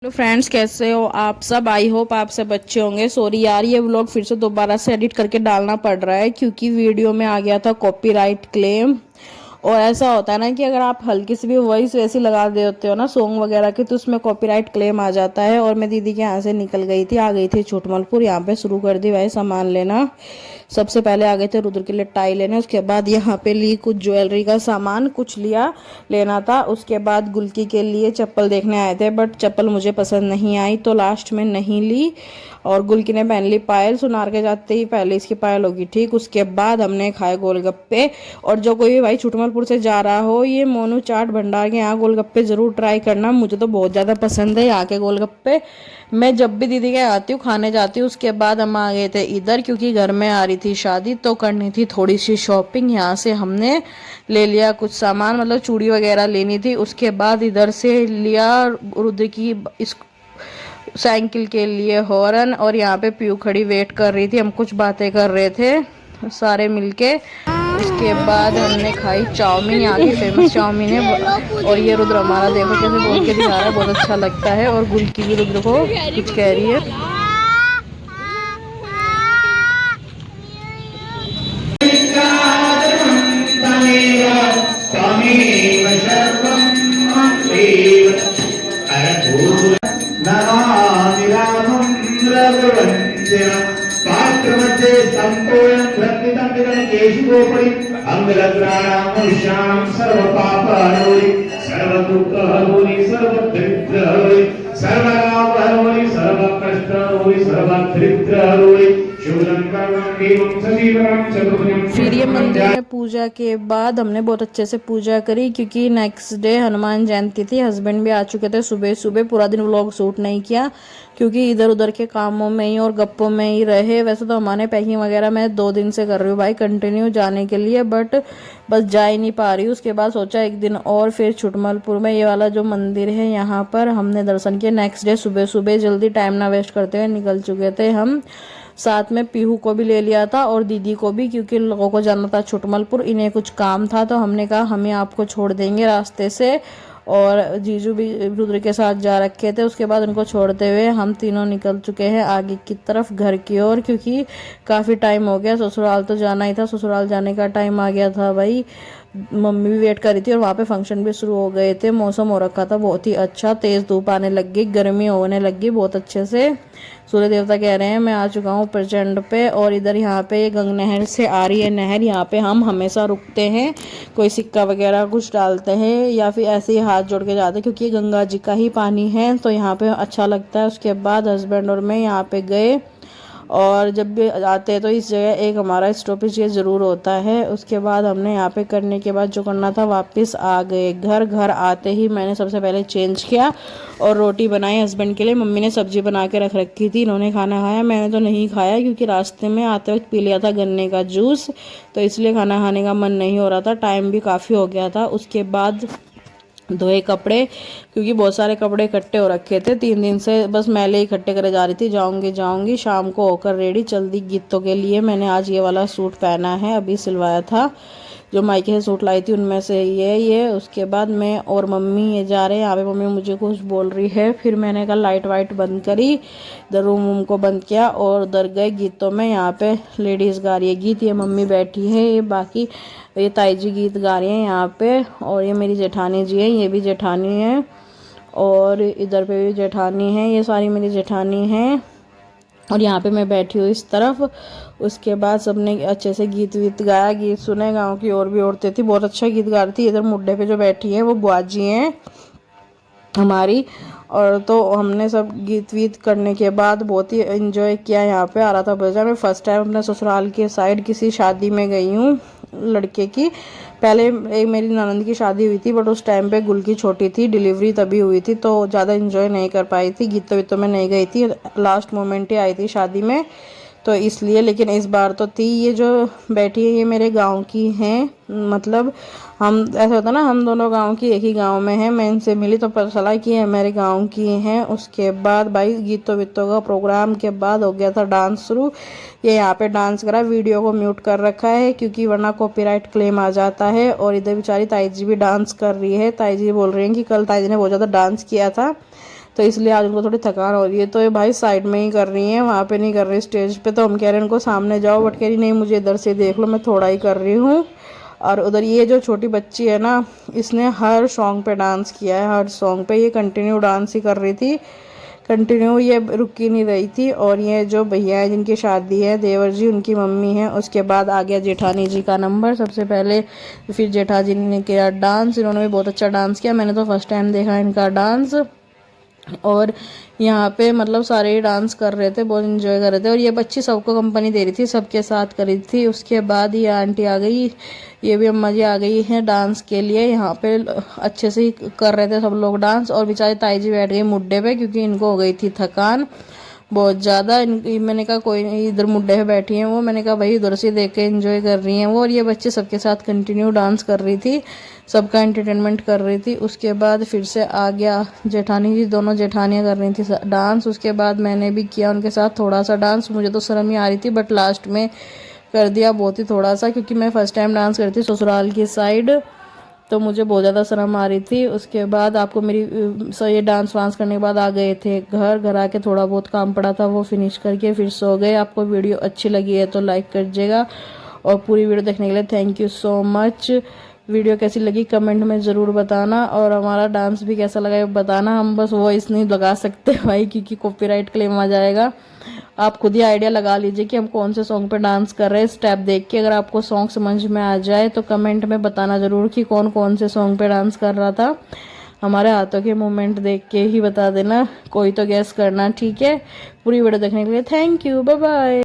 Hello friends, कैसे हो आप सब। आई होप आप सब अच्छे होंगे। सॉरी यार, ये व्लॉग फिर से दोबारा से एडिट करके डालना पड़ रहा है क्योंकि वीडियो में आ गया था कॉपीराइट क्लेम। और ऐसा होता है ना कि अगर आप हल्की सी भी वॉइस वैसी लगा देते हो ना सॉन्ग वगैरह की, तो उसमें कॉपीराइट क्लेम आ जाता है। और मैं दीदी के यहाँ से निकल गई थी, आ गई थी छुटमलपुर। यहाँ पे शुरू कर दी भाई सामान लेना। सबसे पहले आ गए थे रुद्र के लिए टाई लेने, उसके बाद यहाँ पे ली कुछ ज्वेलरी का सामान, कुछ लिया लेना था। उसके बाद गुल्की के लिए चप्पल देखने आए थे, बट चप्पल मुझे पसंद नहीं आई तो लास्ट में नहीं ली। और गुल्की ने पहन ली पायल, सुनार के जाते ही पहले इसकी पायल होगी ठीक। उसके बाद हमने खाए गोलगप्पे। और जो कोई भी भाई छुटमलपुर से जा रहा हो, ये मोनू चाट भंडार के यहाँ गोलगप्पे जरूर ट्राई करना। मुझे तो बहुत ज़्यादा पसंद है यहाँ के गोलगप्पे। मैं जब भी दीदी के आती हूँ खाने जाती हूँ। उसके बाद हम आ गए थे इधर क्योंकि घर में आ रही थी शादी, तो करनी थी थोड़ी सी शॉपिंग। यहाँ से हमने ले लिया कुछ सामान, मतलब चूड़ी वगैरह लेनी थी। उसके बाद इधर से लिया रुद्र की इस साइकिल के लिए हॉर्न। और यहाँ पे पीयू खड़ी वेट कर रही थी, हम कुछ बातें कर रहे थे सारे मिलके। उसके बाद हमने खाई चाउमीन, यहाँ की फेमस चाउमीन है। और ये रुद्र हमारा देखो कैसे बोल के दिखा रहा है, बहुत अच्छा लगता है। और गुल्की भी रुद्र को कुछ कह रही है। पात्रमध्ये संपूर्ण प्रकृतं केशवोपरि अंगलग्राणां सर्वपापहरोरि सर्वदुःखहरोरि सर्वदरिद्रहरोरि सर्वरामहरोरि सर्वकष्टहरोरि सर्वदरिद्रहरोरि शुभं कर्मं देवं सजीवं चतुर्भुजं। फिर ये मंदिर में पूजा के बाद हमने बहुत अच्छे से पूजा करी क्योंकि नेक्स्ट डे हनुमान जयंती थी। हस्बैंड भी आ चुके थे सुबह सुबह, पूरा दिन व्लॉग शूट नहीं किया क्योंकि इधर उधर के कामों में ही और गप्पों में ही रहे। वैसे तो हमारे पैकिंग वगैरह मैं 2 दिन से कर रही हूँ भाई कंटिन्यू जाने के लिए, बट बस जा ही नहीं पा रही हूँ। उसके बाद सोचा एक दिन और फिर छुटमलपुर में ये वाला जो मंदिर है यहाँ पर हमने दर्शन किया। नेक्स्ट डे सुबह सुबह जल्दी टाइम ना वेस्ट करते हुए निकल चुके थे हम। साथ में पीहू को भी ले लिया था और दीदी को भी, क्योंकि लोगों को जाना था छुटमलपुर, इन्हें कुछ काम था तो हमने कहा हमें आपको छोड़ देंगे रास्ते से। और जीजू भी रुद्र के साथ जा रखे थे। उसके बाद उनको छोड़ते हुए हम तीनों निकल चुके हैं आगे की तरफ घर की ओर, क्योंकि काफ़ी टाइम हो गया। ससुराल तो जाना ही था, ससुराल जाने का टाइम आ गया था भाई। मम्मी भी वेट कर रही थी और वहाँ पे फंक्शन भी शुरू हो गए थे। मौसम हो रखा था बहुत ही अच्छा, तेज़ धूप आने लग गई, गर्मी होने लगी बहुत अच्छे से। सूर्य देवता कह रहे हैं मैं आ चुका हूँ प्रचंड पे। और इधर यहाँ पे ये गंग नहर से आ रही है नहर, यहाँ पे हम हमेशा रुकते हैं, कोई सिक्का वगैरह कुछ डालते हैं या फिर ऐसे ही हाथ जोड़ के जाते हैं क्योंकि ये गंगा जी का ही पानी है तो यहाँ पे अच्छा लगता है। उसके बाद हस्बैंड और मैं यहाँ पे गए और जब भी आते हैं तो इस जगह एक हमारा स्टॉपेज ये ज़रूर होता है। उसके बाद हमने यहाँ पे करने के बाद जो करना था वापस आ गए घर। घर आते ही मैंने सबसे पहले चेंज किया और रोटी बनाई हस्बैंड के लिए। मम्मी ने सब्जी बना के रख रखी थी, इन्होंने खाना खाया, मैंने तो नहीं खाया क्योंकि रास्ते में आते वक्त पी लिया था गन्ने का जूस, तो इसलिए खाना खाने का मन नहीं हो रहा था। टाइम भी काफ़ी हो गया था। उसके बाद धोए कपड़े क्योंकि बहुत सारे कपड़े इकट्ठे हो रखे थे 3 दिन से, बस मैले इकट्ठे करे जा रही थी। जाऊंगी शाम को होकर रेडी जल्दी गीतों के लिए। मैंने आज ये वाला सूट पहना है, अभी सिलवाया था, जो मायके से सूट लाई थी उनमें से ये। उसके बाद मैं और मम्मी ये जा रहे हैं। यहाँ पे मम्मी मुझे कुछ बोल रही है, फिर मैंने कहा लाइट वाइट बंद करी, इधर रूम को बंद किया और उधर गए गीतों में। यहाँ पे लेडीज़ गा रही है गीत, ये मम्मी बैठी है, ये बाकी ये ताई जी गीत गा रही हैं यहाँ पे। और ये मेरी जेठानी जी है, ये भी जेठानी है, और इधर पे भी जेठानी है, ये सारी मेरी जेठानी हैं। और यहाँ पे मैं बैठी हूँ इस तरफ। उसके बाद सबने अच्छे से गीत वीत गाया, गीत सुने। गांव की और भी औरतें थी, बहुत अच्छा गीत गा रही थी। इधर मुड्डे पे जो बैठी हैं वो बुआ जी हैं हमारी। और तो हमने सब गीत वीत करने के बाद बहुत ही एंजॉय किया। यहाँ पे आ रहा था बजा। मैं फर्स्ट टाइम अपने ससुराल के साइड किसी शादी में गई हूँ लड़के की। पहले एक मेरी ननंद की शादी हुई थी, बट उस टाइम पे गुल्की छोटी थी, डिलीवरी तभी हुई थी, तो ज़्यादा एंजॉय नहीं कर पाई थी। गीतों वीतों में नहीं गई थी, लास्ट मोमेंट ही आई थी शादी में, तो इसलिए। लेकिन इस बार तो थी। ये जो बैठी है ये मेरे गांव की हैं, मतलब हम ऐसा होता ना, हम दोनों गांव की एक ही गांव में हैं। मैं इनसे मिली तो पता चला कि ये मेरे गांव की हैं। उसके बाद भाई गीतों वीतों का प्रोग्राम के बाद हो गया था डांस शुरू। ये यहाँ पे डांस करा, वीडियो को म्यूट कर रखा है क्योंकि वरना कॉपीराइट क्लेम आ जाता है। और इधर बेचारी ताई जी भी डांस कर रही है। ताई जी बोल रही हैं कि कल ताई जी ने बहुत ज़्यादा डांस किया था, तो इसलिए आज उनको थोड़ी थकान हो रही है। तो ये भाई साइड में ही कर रही हैं, वहाँ पे नहीं कर रही स्टेज पे। तो हम कह रहे हैं इनको सामने जाओ, बट कह रही नहीं मुझे इधर से देख लो, मैं थोड़ा ही कर रही हूँ। और उधर ये जो छोटी बच्ची है ना, इसने हर सॉन्ग पे डांस किया है, हर सॉन्ग पे ये कंटिन्यू डांस ही कर रही थी, कंटिन्यू, ये रुकी नहीं रही थी। और ये जो भैया है जिनकी शादी है, देवर जी, उनकी मम्मी है। उसके बाद आ गया जेठानी जी का नंबर सबसे पहले, फिर जेठा जी ने किया डांस। इन्होंने भी बहुत अच्छा डांस किया, मैंने तो फर्स्ट टाइम देखा इनका डांस। और यहाँ पे मतलब सारे ही डांस कर रहे थे, बहुत इन्जॉय कर रहे थे। और ये बच्ची सबको कंपनी दे रही थी, सबके साथ कर रही थी। उसके बाद ये आंटी आ गई, ये भी अम्मा जी आ गई हैं डांस के लिए। यहाँ पे अच्छे से ही कर रहे थे सब लोग डांस। और बेचारी ताई जी बैठ गई मुड्डे पे, क्योंकि इनको हो गई थी थकान बहुत ज़्यादा। मैंने कहा कोई नहीं, इधर मुड्डे पे बैठी हैं वो, मैंने कहा भाई उधर से देख के एंजॉय कर रही हैं वो। और ये बच्चे सबके साथ कंटिन्यू डांस कर रही थी, सबका एंटरटेनमेंट कर रही थी। उसके बाद फिर से आ गया जेठानी जी, दोनों जेठानियाँ कर रही थी डांस। उसके बाद मैंने भी किया उनके साथ थोड़ा सा डांस। मुझे तो शर्म ही आ रही थी, बट लास्ट में कर दिया बहुत ही थोड़ा सा, क्योंकि मैं फ़र्स्ट टाइम डांस करती ससुराल की साइड, तो मुझे बहुत ज़्यादा शर्म आ रही थी। उसके बाद आपको मेरी ये डांस वांस करने के बाद आ गए थे घर आके थोड़ा बहुत काम पड़ा था, वो फिनिश करके फिर सो गए। आपको वीडियो अच्छी लगी है तो लाइक कर दीजिएगा, और पूरी वीडियो देखने के लिए thank you so much. Video कैसी लगी कमेंट में ज़रूर बताना, और हमारा डांस भी कैसा लगा ये बताना। हम बस वॉइस नहीं लगा सकते भाई, क्योंकि कॉपीराइट क्लेम आ जाएगा। आप खुद ही आइडिया लगा लीजिए कि हम कौन से सॉन्ग पे डांस कर रहे हैं, स्टेप देख के। अगर आपको सॉन्ग समझ में आ जाए तो कमेंट में बताना ज़रूर कि कौन कौन से सॉन्ग पे डांस कर रहा था। हमारे हाथों के मूवमेंट देख के ही बता देना, कोई तो गैस करना, ठीक है। पूरी वीडियो देखने के लिए थैंक यू, बाय बाय।